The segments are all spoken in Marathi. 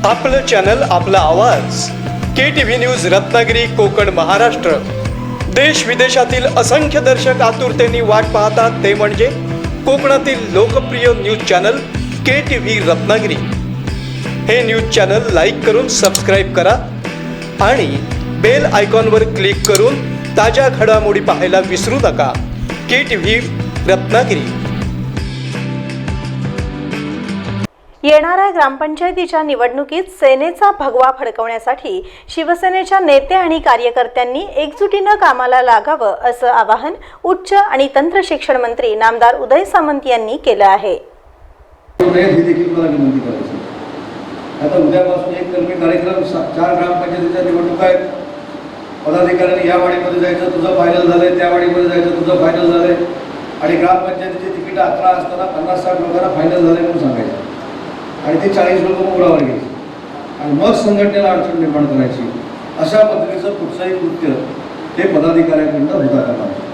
आपलं चॅनल, आपला आवाज. KTV news Ratnagiri, Konkan, Maharashtra. देश विदेशातील असंख्य दर्शक आतुरतेने वाट पाहतात ते म्हणजे कोकणातील लोकप्रिय न्यूज चॅनल KTV रत्नागिरी. हे न्यूज चॅनल लाईक करून सबस्क्राईब करा आणि बेल आयकॉनवर क्लिक करून ताज्या घडामोडी पाहायला विसरू नका. KTV रत्नागिरी. येणाऱ्या ग्रामपंचायतीच्या निवडणुकीत सेनेचा भगवा फडकवण्यासाठी शिवसेनेच्या नेते आणि कार्यकर्त्यांनी एकजुटीनं कामाला लागावं असं आवाहन उच्च आणि तंत्र शिक्षण मंत्री नामदार उदय सामंत यांनी केलं आहे. आता उद्यापासून एक कलमी कार्यक्रम 4 ग्रामपंचायतीच्या निवडणुका आहेत. पदाधिकाऱ्यांनी या वाडीमध्ये जायचं, तुझं फायनल झालंय, त्या वाडीमध्ये जायचं, तुझं फायनल झालंय. आणि ग्रामपंचायतीची तिकीट 11 असताना 50-60 लोकांना फायनल झालंय म्हणून सांगायचं आणि ते 40 लोक उडावर घ्यायचे आणि मग संघटनेला अडचण निर्माण करायची. अशा पद्धतीचं कुठचंही कृत्य ते पदाधिकाऱ्यांकडून होता कामा नये.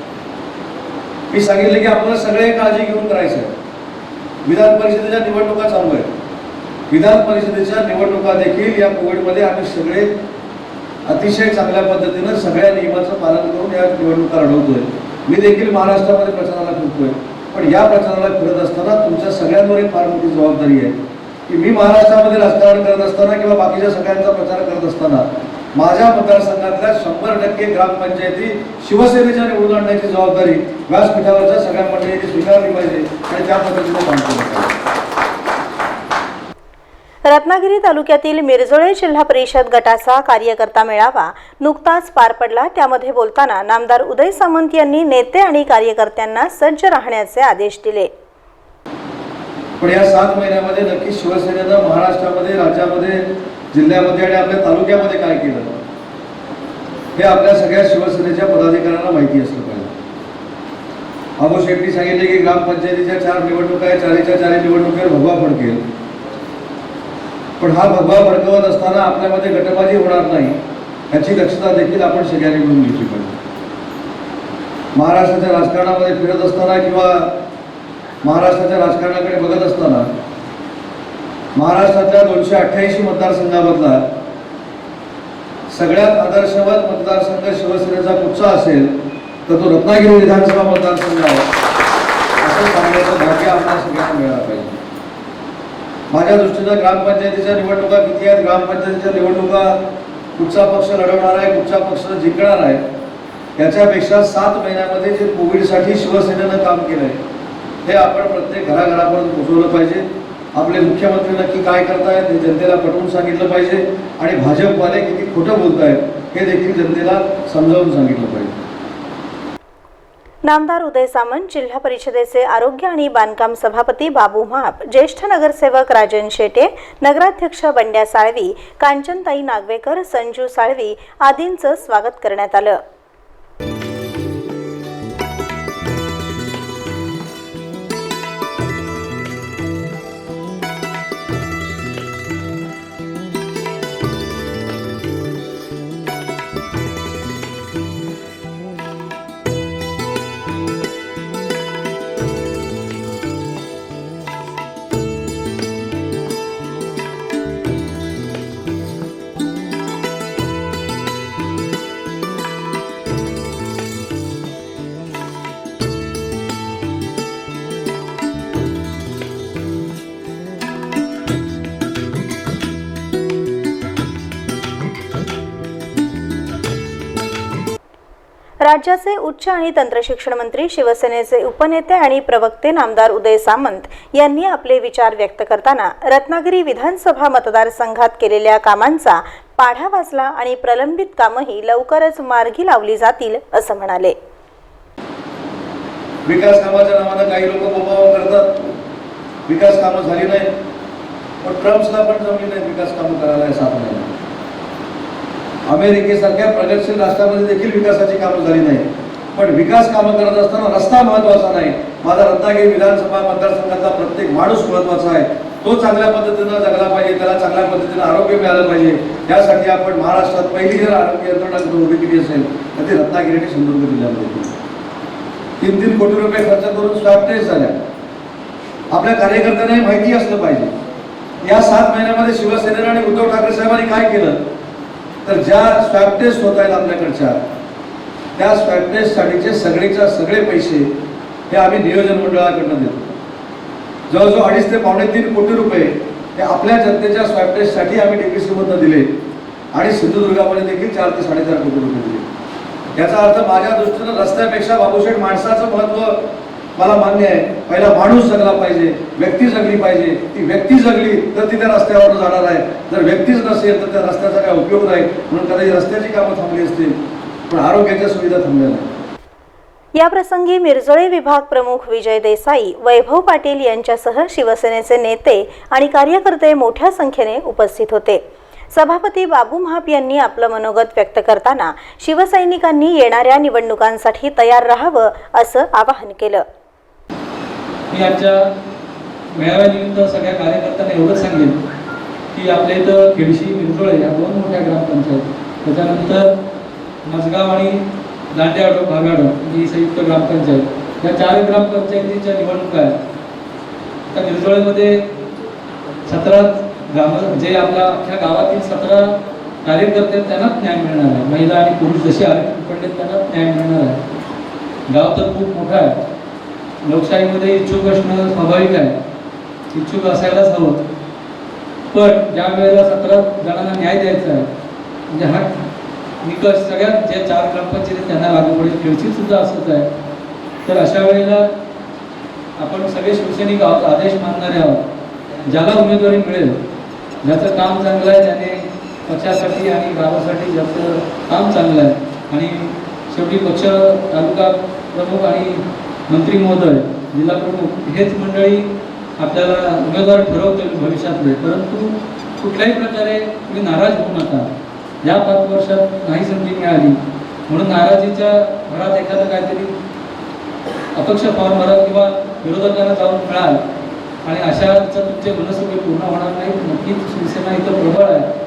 मी सांगितलं की आपल्याला सगळे काळजी घेऊन करायचं आहे. विधान परिषदेच्या निवडणुका चालू आहेत. विधान परिषदेच्या निवडणुका देखील या कोविडमध्ये आम्ही सगळे अतिशय चांगल्या पद्धतीनं सगळ्या नियमाचं पालन करून या निवडणुका लढवतोय. मी देखील महाराष्ट्रामध्ये प्रचाराला फिरतोय, पण या प्रचाराला फिरत असताना तुमच्या सगळ्यांवर एक फार मोठी जबाबदारी आहे की मी महाराष्ट्रामध्ये राजकारण करत असताना किंवा बाकीच्या सगळ्यांचा प्रचार करत असताना माझ्या मतदारसंघातल्या 100% ग्रामपंचायती शिवसेनेच्या निवडून आणण्याची जबाबदारी व्यासपीठावरच्या सगळ्या मंडळींनी स्वीकारली पाहिजे आणि त्या पद्धतीने काम केलं पाहिजे. रत्नागिरी तालुक्यातील मिरजोळे जिल्हा परिषद गटाचा कार्यकर्ता मेळावा नुकताच पार पडला. त्यामध्ये बोलताना नामदार उदय सामंत यांनी नेते आणि कार्यकर्त्यांना सज्ज राहण्याचे आदेश दिले. पण या 7 महिन्यामध्ये नक्की शिवसेनेनं महाराष्ट्रामध्ये, राज्यामध्ये, जिल्ह्यामध्ये आणि आपल्या तालुक्यामध्ये काय केलं हे आपल्या सगळ्या शिवसेनेच्या पदाधिकाऱ्यांना माहिती असलं पाहिजे. अबू शेट्टी सांगितले की ग्रामपंचायतीच्या 4 निवडणुका आहे, 4च्या 4 निवडणुकीवर भगवा फडकेल. पण हा भगवा फडकवत असताना आपल्यामध्ये गटबाजी होणार नाही याची दक्षता देखील आपण सगळ्यांनी मिळून घेतली पाहिजे. महाराष्ट्राच्या राजकारणामध्ये फिरत असताना किंवा महाराष्ट्राच्या राजकारणाकडे बघत असताना महाराष्ट्रातल्या 288 मतदारसंघामधला सगळ्यात आदर्शवत मतदारसंघ शिवसेनेचा कुठचा असेल तर तो रत्नागिरी विधानसभा मतदारसंघ आहे असं सांगण्याचं भाग्य आपल्याला सगळ्यांना मिळालं पाहिजे. माझ्या दृष्टीनं ग्रामपंचायतीच्या निवडणुका किती आहेत, ग्रामपंचायतीच्या निवडणुका कुठचा पक्ष लढवणार आहे, कुठचा पक्ष जिंकणार आहे याच्यापेक्षा 7 महिन्यामध्ये जे कोविडसाठी शिवसेनेनं काम केलं आहे हे आपण प्रत्येक घराघरापर्यंत पोहोचवलं पाहिजे. आपले मुख्यमंत्री नक्की काय करतायत हे जनतेला पटवून सांगितलं पाहिजे आणि भाजपवाले किती खोटं बोलतायत हे देखील जनतेला समजावून सांगितलं पाहिजे. नामदार उदय सामंत, जिल्हा परिषदेचे आरोग्य आणि बांधकाम सभापती बाबू महाप, ज्येष्ठ नगरसेवक राजन शेटे, नगराध्यक्ष बंड्या साळवी, कांचनताई नागवेकर, संजू साळवी आदींचं स्वागत करण्यात आलं. राज्याचे उच्च आणि तंत्रशिक्षण मंत्री, शिवसेनेचे उपनेते आणि प्रवक्ते नामदार उदय सामंत यांनी आपले विचार व्यक्त करताना रत्नागिरी विधानसभा मतदारसंघात केलेल्या कामांचा पाढा वाचला आणि प्रलंबित कामही लवकरच मार्गी लावली जातील असं म्हणाले. विकास कामाच्या नावानं काही लोक बोंबाबोंब करतात. विकास कामं झाली नाही, पण ट्रम्पला पण जमली नाही विकास कामं करायला 7 महिन्यात. अमेरिकेसारख्या प्रगतशील राष्ट्रामध्ये देखील विकासाची कामं झाली नाही. पण विकास कामं करत असताना रस्ता महत्वाचा नाही. माझा रत्नागिरी विधानसभा मतदारसंघाचा प्रत्येक माणूस महत्वाचा आहे. तो चांगल्या पद्धतीनं जगला पाहिजे, त्याला चांगल्या पद्धतीनं आरोग्य मिळालं पाहिजे. यासाठी आपण महाराष्ट्रात पहिली जर आरोग्य यंत्रणा उभी केली असेल तर ती रत्नागिरी आणि सिंधुदुर्ग जिल्ह्यामध्ये 3-3 कोटी रुपये खर्च करून स्वॅब टेस्ट झाल्या. आपल्या कार्यकर्त्यांना माहिती असलं पाहिजे या 7 महिन्यामध्ये शिवसेनेने आणि उद्धव साहेबांनी काय केलं तर ज्या स्वॅब टेस्ट होत आहेत आपल्याकडच्या त्या स्वॅब टेस्टसाठीचे सगळेच्या सगळे पैसे हे आम्ही नियोजन मंडळाकडनं देतो. जवळजवळ 2.5 ते 3.5 कोटी रुपये हे आपल्या जनतेच्या स्वॅब टेस्टसाठी आम्ही DPCमधनं दिले आणि सिंधुदुर्गामध्ये देखील 4 ते 4.5 कोटी रुपये दिले. याचा अर्थ माझ्या दृष्टीनं रस्त्यापेक्षा बाबूशेठ माणसाचं महत्त्व मला मान्य आहे. पहिला माणूस जगला पाहिजे, व्यक्ती जगली पाहिजे. ती व्यक्ती जगली तर ती त्या रस्त्यावर जाणार आहे. जर व्यक्तीच नसेल तर त्या रस्त्याचा काय उपयोग नाही. म्हणून कदाचित रस्त्याची कामं थांबली असतील पण आरोग्याच्या सुविधा थांबल्या नाही. या प्रसंगी मिरजोळे विभाग प्रमुख विजय देसाई, वैभव पाटील यांच्यासह शिवसेनेचे नेते आणि कार्यकर्ते मोठ्या संख्येने उपस्थित होते. सभापती बाबू महाप यांनी आपलं मनोगत व्यक्त करताना शिवसैनिकांनी येणाऱ्या निवडणुकांसाठी तयार राहावं असं आवाहन केलं. मी आजच्या मेळाव्यानिमित्त सगळ्या कार्यकर्त्यांना एवढंच सांगेन की आपल्या इथं खेडशी मिरजोळे या 2 मोठ्या ग्रामपंचायत, त्याच्यानंतर मजगाव आणि दांडेआडो भागाडो ही संयुक्त ग्रामपंचायत, या 4 ग्रामपंचायतीच्या निवडणुका आहेत. त्या मिरजोळेमध्ये 17 जे आपल्या अख्ख्या गावातील 17 कार्यकर्ते त्यांनाच न्याय मिळणार आहे. महिला आणि पुरुष जसे आरक्षण पडले त्यांना न्याय मिळणार आहे. गाव तर खूप मोठा आहे. लोकशाहीमध्ये इच्छुक असणं स्वाभाविक आहे, इच्छुक असायलाच हवं. पण ज्या वेळेला 17 जणांना न्याय द्यायचा आहे म्हणजे हा निकष सगळ्यात जे 4 ग्रामपंचायती त्यांना लागू पडेल. खेळशीत सुद्धा असंच आहे. तर अशा वेळेला आपण सगळे शिवसैनिक आहोत, आदेश मानणारे आहोत. ज्याला उमेदवारी मिळेल, ज्याचं काम चांगलं आहे, त्याने पक्षासाठी आणि गावासाठी ज्याचं काम चांगलं आहे आणि शेवटी पक्ष, तालुका प्रमुख आणि मंत्री महोदय, जिल्हा प्रमुख हेच मंडळी आपल्याला उमेदवार ठरवतील भविष्यातले. परंतु कुठल्याही प्रकारे तुम्ही नाराज होऊ नका. या 5 वर्षात नाही संधी मिळाली म्हणून नाराजीच्या भरात एखादं काहीतरी अपक्ष फॉर्म भरा किंवा विरोधकांना जाऊन मिळाल आणि अशा तुमचे मनस्वी पूर्ण होणार नाही. नक्कीच शिवसेना इथं प्रबळ आहे.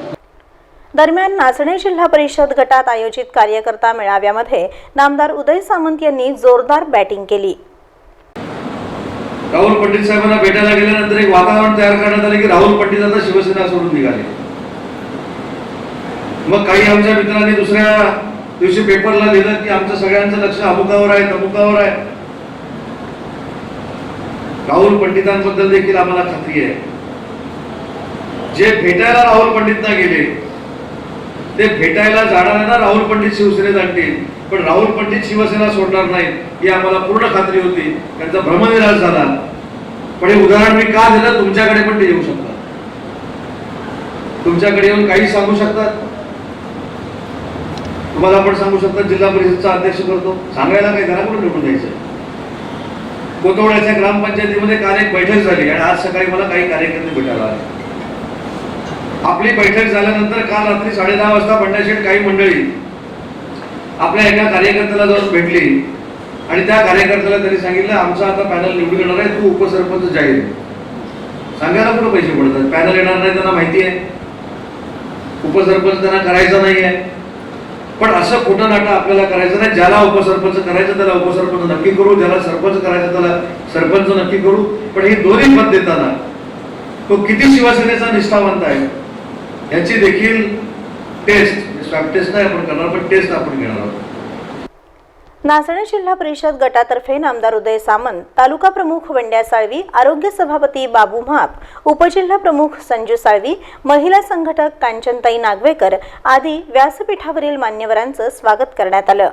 दरम्यान नाचणे जिल्हा परिषद गटात आयोजित कार्यकर्ता मेळाव्यामध्ये नामदार उदय सामंत यांनी जोरदार बॅटिंग केली. राहुल पंडित साहेबांना भेटायला गेल्यानंतर एक वातावरण तयार करण्यात आले की राहुल पंडित आता शिवसेना सोडून निघाले. मग काही आमच्या मित्रांनी दुसऱ्या दिवशी पेपरला लिहिलं की आमचं सगळ्यांचं लक्ष अमुकावर आहे, तमुकावर आहे. राहुल पंडितांबद्दल देखील आम्हाला खात्री आहे. जे भेटायला राहुल पंडितना गेले ते भेटायला जाणाऱ्यांना राहुल पंडित शिवसेनेत आणतील, पण राहुल पंडित शिवसेना सोडणार नाहीत ही आम्हाला पूर्ण खात्री होती. त्यांचा भ्रमनिराश झाला. पण हे उदाहरण मी का दिलं, तुमच्याकडे पण ते येऊ शकतात. तुमच्याकडे येऊन काही सांगू शकतात. तुम्हाला आपण सांगू शकतात जिल्हा परिषदचा अध्यक्ष करतो, सांगायला काही घराकडून निवडून द्यायचं. कोतवड्याच्या ग्रामपंचायतीमध्ये काल एक बैठक झाली आणि आज सकाळी मला काही कार्यकर्ते भेटायला आले. आपली बैठक झाल्यानंतर काल रात्री 10:30 वाजता बंडाशेठ काही मंडळी आपल्या एका कार्यकर्त्याला जाऊन भेटली आणि त्या कार्यकर्त्याला त्यांनी सांगितलं आमचा आता पॅनल निवडून येणार आहे, तू उपसरपंच जाहीर. सांगायला कुठं पैसे पडतात. पॅनल येणार नाही त्यांना माहिती आहे, उपसरपंच त्यांना करायचं नाही आहे. पण असं खोटं नाटं आपल्याला करायचं नाही. ज्याला उपसरपंच करायचं त्याला उपसरपंच नक्की करू, ज्याला सरपंच करायचं त्याला सरपंच नक्की करू. पण ही दोन्ही पद देताना तो किती शिवसेनेचा निष्ठावंत आहे याची देखील टेस्ट, स्वॅब टेस्ट नाही आपण करणार पण टेस्ट आपण घेणार आहोत. नाचणे जिल्हा परिषद गटातर्फे नामदार उदय सामंत, तालुका प्रमुख वंड्या साळवी, आरोग्य सभापती बाबू म्हाप, उपजिल्हा प्रमुख संजू साळवी, महिला संघटक कांचनताई नागवेकर आदी व्यासपीठावरील मान्यवरांचं स्वागत करण्यात आलं.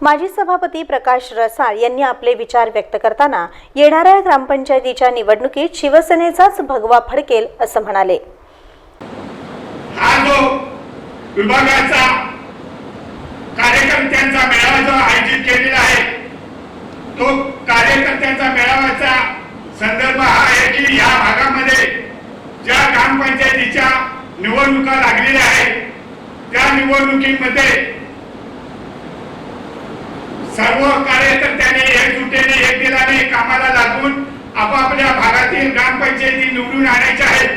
माजी सभापती प्रकाश रसाळ यांनी आपले विचार व्यक्त करताना येणाऱ्या ग्रामपंचायतीच्या निवडणुकीत शिवसेनेचाच भगवा फडकेल असं म्हणाले. हा जो विभागाचा कार्यकर्त्यांचा मेळावा जो आयोजित केलेला आहे तो कार्यकर्त्यांचा मेळाव्याचा संदर्भ हा आहे की या भागामध्ये ज्या ग्रामपंचायतीच्या निवडणुका लागलेल्या आहेत त्या निवडणुकीमध्ये सर्व कार्यकर्ते कार्यकर्त्यांनी एकजुटीने एक दिलाने कामाला लागून आपापल्या भागातील ग्रामपंचायती निवडून आणायच्या आहेत.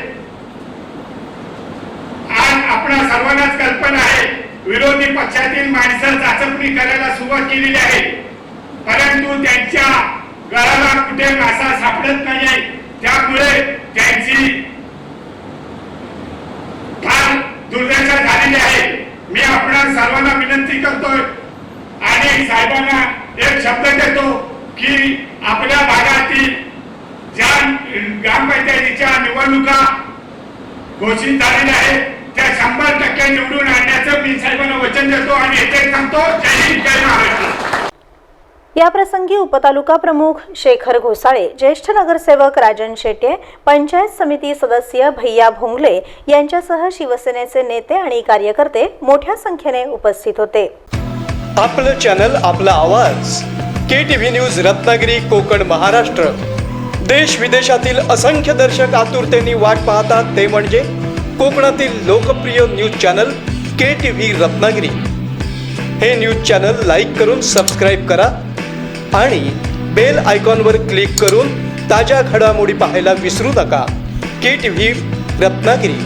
आज आपणा सर्वांनाच कल्पना आहे विरोधी पक्षातील माणसं चाचपणी करायला सुरुवात केलेली आहे, परंतु त्यांच्या गळाला कुठे मासा सापडत नाही. त्यामुळे त्यांची फार दुर्दशा झालेली आहे. मी आपणा सर्वांना विनंती करतोय आणि साहेबांना एक शब्द देतो की आपल्या भागातील ज्या ग्रामपंचायतीच्या निवडणुका घोषित झालेल्या आहेत त्या 100% निवडून आणण्याचं मी साहेबांना वचन देतो आणि येथे थांबतो. जय हिंद, जय महाराष्ट्र. या प्रसंगी उपतालुका प्रमुख शेखर घोसाळे, ज्येष्ठ नगरसेवक राजन शेट्ये, पंचायत समिती सदस्य भैया भोंगले यांच्यासह शिवसेनेचे नेते आणि कार्यकर्ते मोठ्या संख्येने उपस्थित होते. आपलं चॅनल, आपला आवाज. KTV news Ratnagiri, Konkan, Maharashtra. देश विदेशातील असंख्य दर्शक आतुरतेने वाट पाहतात ते म्हणजे कोकणातील लोकप्रिय न्यूज चॅनल KTV रत्नागिरी. हे न्यूज चॅनल लाईक करून सबस्क्राईब करा आणि बेल आयकॉनवर क्लिक करून ताज्या घडामोडी पाहायला विसरू नका. KTV रत्नागिरी.